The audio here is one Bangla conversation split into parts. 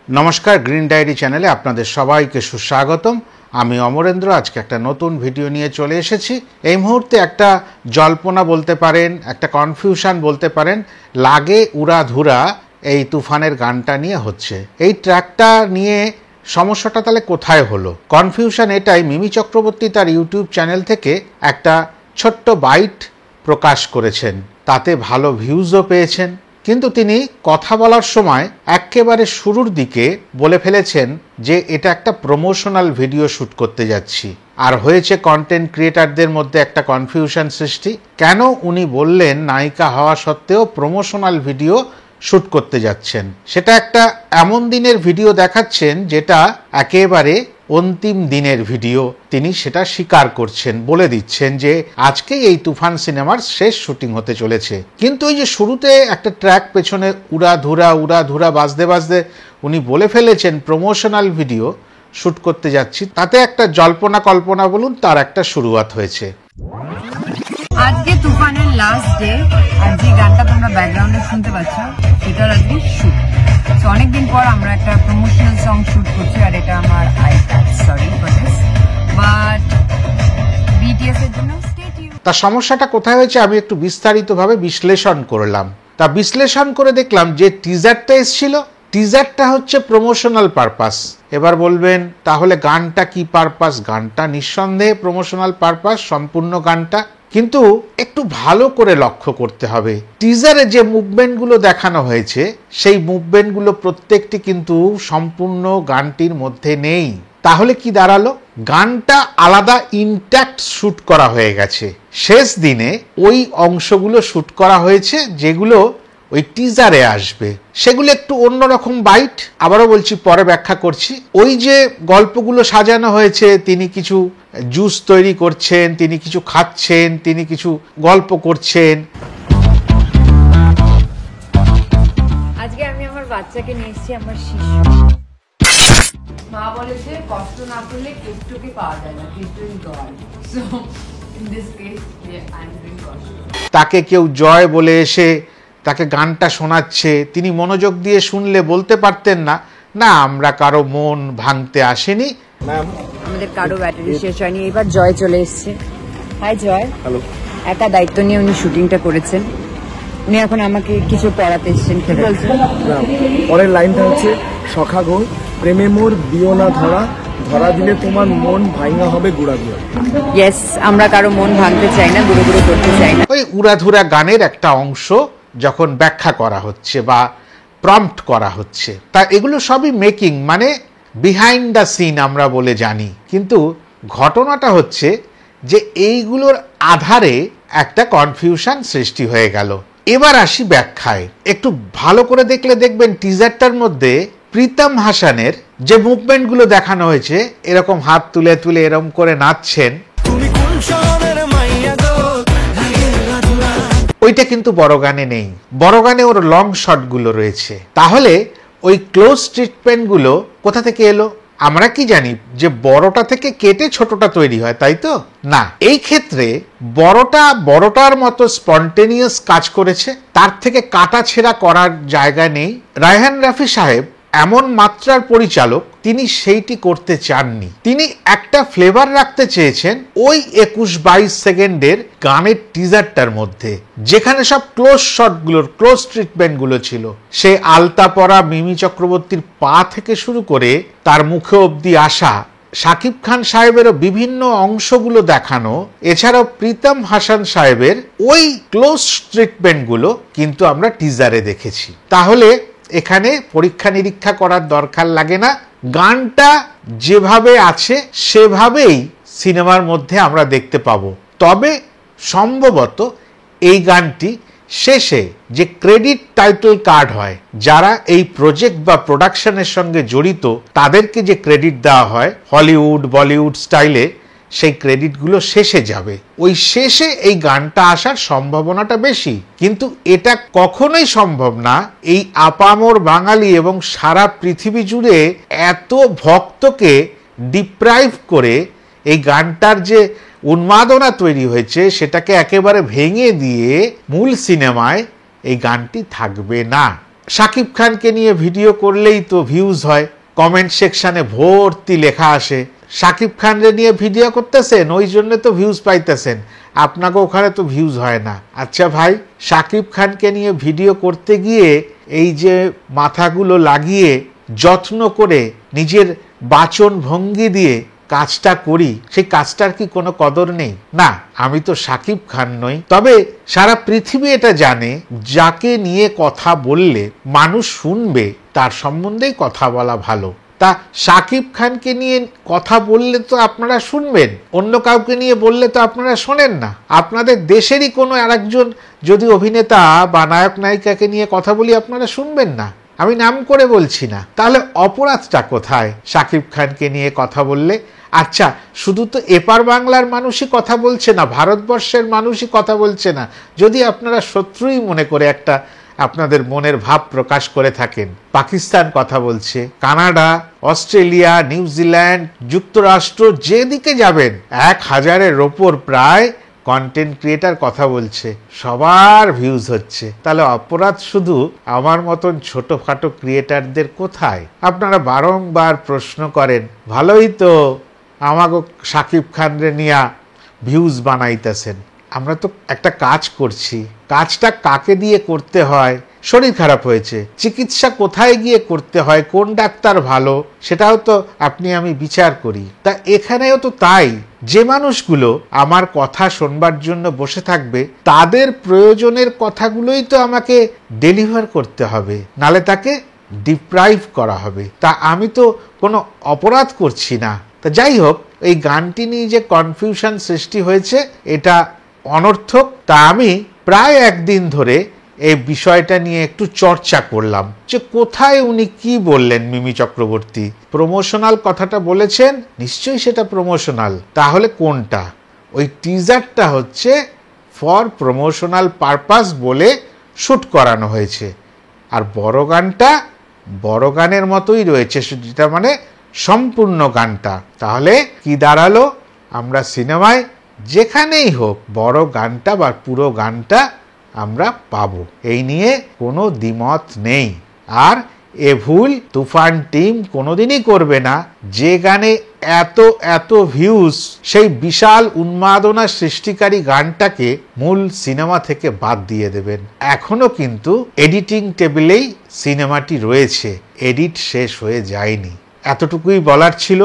নমস্কার, গ্রিন ডায়েরি চ্যানেলে আপনাদের সবাইকে সুস্বাগতম। আমি অমরেন্দ্র আজকে একটা নতুন ভিডিও নিয়ে চলে এসেছি। এই মুহূর্তে একটা জল্পনা বলতে পারেন, একটা কনফিউশন বলতে পারেন, লাগে উড়াধুরা এই তুফানের গানটা নিয়ে হচ্ছে। এই ট্র্যাকটা নিয়ে সমস্যাটা তাহলে কোথায় হলো? কনফিউশন এটাই, মিমি চক্রবর্তী তার ইউটিউব চ্যানেল থেকে একটা ছোট্ট বাইট প্রকাশ করেছেন, তাতে ভালো ভিউজও পেয়েছেন। কিন্তু তিনি কথা বলার সময় একেবারে শুরুর দিকে বলে ফেলেছেন যে এটা একটা প্রমোশনাল ভিডিও শ্যুট করতে যাচ্ছি, আর হয়েছে কন্টেন্ট ক্রিয়েটারদের মধ্যে একটা কনফিউশন সৃষ্টি। কেন উনি বললেন নায়িকা হওয়া সত্ত্বেও প্রমোশনাল ভিডিও শ্যুট করতে যাচ্ছেন? সেটা একটা এমন দিনের ভিডিও দেখাচ্ছেন যেটা একেবারে অন্তিম দিনের ভিডিও। তিনি সেটা স্বীকার করছেন, বলে দিচ্ছেন যে আজকেই এই তুফান সিনেমার শেষ শুটিং হতে চলেছে। কিন্তু এই যে শুরুতে একটা ট্র্যাক পেছনে উড়াধুরা বাজতে বাজতে উনি বলে ফেলেছেন প্রমোশনাল ভিডিও শ্যুট করতে যাচ্ছি, তাতে একটা জল্পনা কল্পনা বলুন, তার একটা শুরুয়াত হয়েছে। আজকে তুফানের লাস্ট ডে, আর যে গানটা তোমরা ব্যাকগ্রাউন্ডে শুনতে পাচ্ছ সেটার আজকে শুট। সো অনেকদিন পর আমরা একটা প্রমোশনাল সং শুট করছি, আর এটা আমার sorry for this, but BTS এর জন্য স্টে টিউন। তার সমস্যাটা কোথায় হয়েছে আমি একটু বিস্তারিতভাবে বিশ্লেষণ করলাম। তা বিশ্লেষণ করে দেখলাম যে টিজারটা এসেছিল, টিজারটা হচ্ছে প্রমোশনাল পারপাস। এবার বলবেন তাহলে গানটা কি পারপাস? গানটা নিঃসন্দেহে প্রমোশনাল পারপাস, সম্পূর্ণ গানটা। কিন্তু একটু ভালো করে লক্ষ্য করতে হবে, টিজারে যে মুভমেন্টগুলো দেখানো হয়েছে সেই মুভমেন্টগুলো প্রত্যেকটি কিন্তু সম্পূর্ণ গানটির মধ্যে নেই। তাহলে কি দাঁড়ালো? গানটা আলাদা ইনট্যাক্ট শ্যুট করা হয়ে গেছে। শেষ দিনে ওই অংশগুলো শ্যুট করা হয়েছে যেগুলো ওই টিজারে আসবে, সেগুলো একটু অন্যরকম বাইট। আবারও বলছি, পরে ব্যাখ্যা করছি। ওই যে গল্পগুলো সাজানো হয়েছে, তিনি কিছু জুস তৈরি করছেন, তিনি কিছু খাচ্ছেন, তিনি কিছু গল্প করছেন। আজকে আমি আমার বাচ্চাকে নিয়ে এসেছি, আমার শিশু। মা বলেছে কষ্ট না করলে কেষ্টকে পাওয়া যায় না, Keshto is god. So in this case I am doing কষ্ট। তাকে কেউ জয় বলে এসে তাকে গানটা শোনাচ্ছে, তিনি মনোযোগ দিয়ে শুনলে বলতে পারতেন না, না আমরা কারো মন ভাঙতে আসেনি, আমাদের কারো ব্যাটারি শেষ হয়নি। এবার জয় চলে এসছে। হাই জয়। হ্যালো। একা দায়িত্ব নিয়ে উনি শুটিংটা করেছেন। উনি এখন আমাকে কিছু পড়াতে এসেছেন। কি বলছেন? পরের লাইনটা হচ্ছে, সখা গো প্রেমে মোর দিও না ধরা, ধরা দিলে তোমার মন ভাঙা হবে গুড়া গুড়া। ইয়েস, আমরা কারো মন ভাঙতে চাই না, গুঁড়ো গুঁড়ো করতে চাই না। ওই উড়াধুরা গানের একটা অংশ যখন ব্যাখ্যা করা হচ্ছে বা প্রম্পট করা হচ্ছে, তা এগুলো সবই মেকিং, মানে বিহাইন্ড দ্য সিন আমরা বলে জানি। কিন্তু ঘটনাটা হচ্ছে যে এইগুলোর আধারে একটা কনফিউশন সৃষ্টি হয়ে গেল। এবার আসি ব্যাখ্যায়। একটু ভালো করে দেখলে দেখবেন টিজারটার মধ্যে প্রীতম হাসানের যে মুভমেন্টগুলো দেখানো হয়েছে, এরকম হাত তুলে তুলে এরকম করে নাচছেন, ওইটা কিন্তু বড় গানে নেই। বড় গানে ওর লং শটগুলো রয়েছে। তাহলে ওই ক্লোজ ট্রিটমেন্টগুলো কোথা থেকে এলো? আমরা কি জানি যে বড়টা থেকে কেটে ছোটটা তৈরি হয়, তাই তো? না, এই ক্ষেত্রে বড়টার মতো স্পন্টেনিয়াস কাজ করেছে, তার থেকে কাটা ছেঁড়া করার জায়গা নেই। রায়হান রাফি সাহেব এমন মাত্রার পরিচালক, তিনি সেইটি করতে চাননি। তিনি একটা ফ্লেভার রাখতে চেয়েছেন ওই 21-22 সেকেন্ডের গানের টিজারটার মধ্যে, যেখানে সব ক্লোজ শটগুলোর ক্লোজ ট্রিটমেন্টগুলো ছিল। সে আলতা পরা মিমি চক্রবর্তীর পা থেকে শুরু করে তার মুখে অবধি আসা, শাকিব খান সাহেবেরও বিভিন্ন অংশগুলো দেখানো, এছাড়াও প্রীতম হাসান সাহেবের ওই ক্লোজ ট্রিটমেন্টগুলো কিন্তু আমরা টিজারে দেখেছি। তাহলে এখানে পরীক্ষা নিরীক্ষা করার দরকার লাগে না, গানটা যেভাবে আছে সেভাবেই সিনেমার মধ্যে আমরা দেখতে পাবো। তবে সম্ভবত এই গানটি শেষে যে ক্রেডিট টাইটেল কার্ড হয়, যারা এই প্রজেক্ট বা প্রোডাকশনের সঙ্গে জড়িত তাদেরকে যে ক্রেডিট দেওয়া হয় হলিউড বলিউড স্টাইলে, সেই ক্রেডিটগুলো শেষে যাবে। ওই শেষে এই গানটা আসার সম্ভাবনাটা বেশি। কিন্তু এটা কখনোই সম্ভব না এই আপামর বাঙালি এবং সারা পৃথিবী জুড়ে এত ভক্তকে ডিপ্রাইভ করে এই গানটার যে উন্মাদনা তৈরি হয়েছে সেটাকে একেবারে ভেঙে দিয়ে মূল সিনেমায় এই গানটি থাকবে না। শাকিব খানকে নিয়ে ভিডিও করলেই তো ভিউজ হয়, কমেন্ট সেকশনে ভর্তি লেখা আসে শাকিব খানরে নিয়ে ভিডিও করতেছেন ওই জন্য তো ভিউজ পাইতেছেন, আপনাকে ওখানে তো ভিউজ হয় না। আচ্ছা ভাই, শাকিব খানকে নিয়ে ভিডিও করতে গিয়ে এই যে মাথাগুলো লাগিয়ে যত্ন করে নিজের বাচন ভঙ্গি দিয়ে কাজটা করি, সেই কাজটার কি কোনো কদর নেই? না, আমি তো শাকিব খান নই, তবে সারা পৃথিবী এটা জানে যাকে নিয়ে কথা বললে মানুষ শুনবে তার সম্বন্ধেই কথা বলা ভালো। তা শাকিব খানকে নিয়ে কথা বললে তো আপনারা শুনবেন, অন্য কাউকে নিয়ে বললে তো আপনারা শোনেন না। আপনাদের দেশেরই কোনো আরেকজন যদি অভিনেতা বা নায়ক নায়িকাকে নিয়ে কথা বলি আপনারা শুনবেন না। আমি নাম করে বলছি না, তাহলে অপরাধটা কোথায় শাকিব খানকে নিয়ে কথা বললে? আচ্ছা, শুধু তো এপার বাংলার মানুষই কথা বলছে না, ভারতবর্ষের মানুষই কথা বলছে না। যদি আপনারা শত্রুই মনে করে একটা আপনাদের মনের ভাব প্রকাশ করে থাকেন, পাকিস্তান কথা বলছে, কানাডা, অস্ট্রেলিয়া, নিউজিল্যান্ড, যুক্তরাষ্ট্র, যেদিকে যাবেন 1000-এর ওপর প্রায় কন্টেন্ট ক্রিয়েটার কথা বলছে, সবার ভিউজ হচ্ছে। তাহলে অপরাধ শুধু আমার মতন ছোটখাটো ক্রিয়েটারদের কোথায়? আপনারা বারংবার প্রশ্ন করেন, ভালোই তো আমাকে শাকিব খানরে নিয়া ভিউজ বানাইতেছেন। আমরা তো একটা কাজ করছি, কাজটা কাকে দিয়ে করতে হয়, শরীর খারাপ হয়েছে, চিকিৎসা কোথায় গিয়ে করতে হয়, কোন ডাক্তার ভালো, সেটাও তো আপনি আমি বিচার করি। তা এখানেও তো তাই, যে মানুষগুলো আমার কথা শোনবার জন্য বসে থাকবে তাদের প্রয়োজনের কথাগুলোই তো আমাকে ডেলিভার করতে হবে, নালে তাকে ডিপ্রাইভ করা হবে। তা আমি তো কোনো অপরাধ করছি না। তা যাই হোক, এই গানটি নিয়ে যে কনফিউশন সৃষ্টি হয়েছে এটা অনর্থক। তা আমি প্রায় একদিন ধরে এই বিষয়টা নিয়ে একটু চর্চা করলাম যে কোথায় উনি কি বললেন। মিমি চক্রবর্তী প্রমোশনাল কথাটা বলেছেন, নিশ্চয়ই সেটা প্রমোশনাল, তাহলে কোনটা? ওই টিজারটা হচ্ছে ফর প্রমোশনাল পারপাস বলে শুট করানো হয়েছে, আর বড় গানটা বড় গানের মতোই রয়েছে, যেটা মানে সম্পূর্ণ গানটা। তাহলে কি দাঁড়ালো? আমরা সিনেমায় যেখানেই হোক বড় গানটা বা পুরো গানটা আমরা পাবো, এই নিয়ে কোনো দ্বিমত নেই। আর এ ভুল তুফান টিম কোনোদিনই করবে না যে গানে এত এত ভিউজ, সেই বিশাল উন্মাদনা সৃষ্টিকারী গানটাকে মূল সিনেমা থেকে বাদ দিয়ে দেবেন। এখনো কিন্তু এডিটিং টেবিলেই সিনেমাটি রয়েছে, এডিট শেষ হয়ে যায়নি। এতটুকুই বলার ছিল।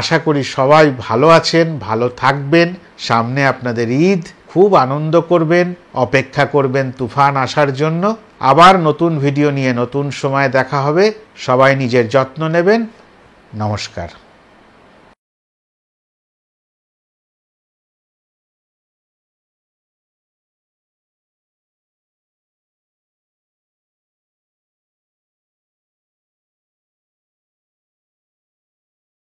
আশা করি সবাই ভালো আছেন, ভালো থাকবেন। সামনে আপনাদের ঈদ, খুব আনন্দ করবেন, অপেক্ষা করবেন তুফান আসার জন্য। আবার নতুন ভিডিও নিয়ে নতুন সময় দেখা হবে। সবাই নিজের যত্ন নেবেন। নমস্কার।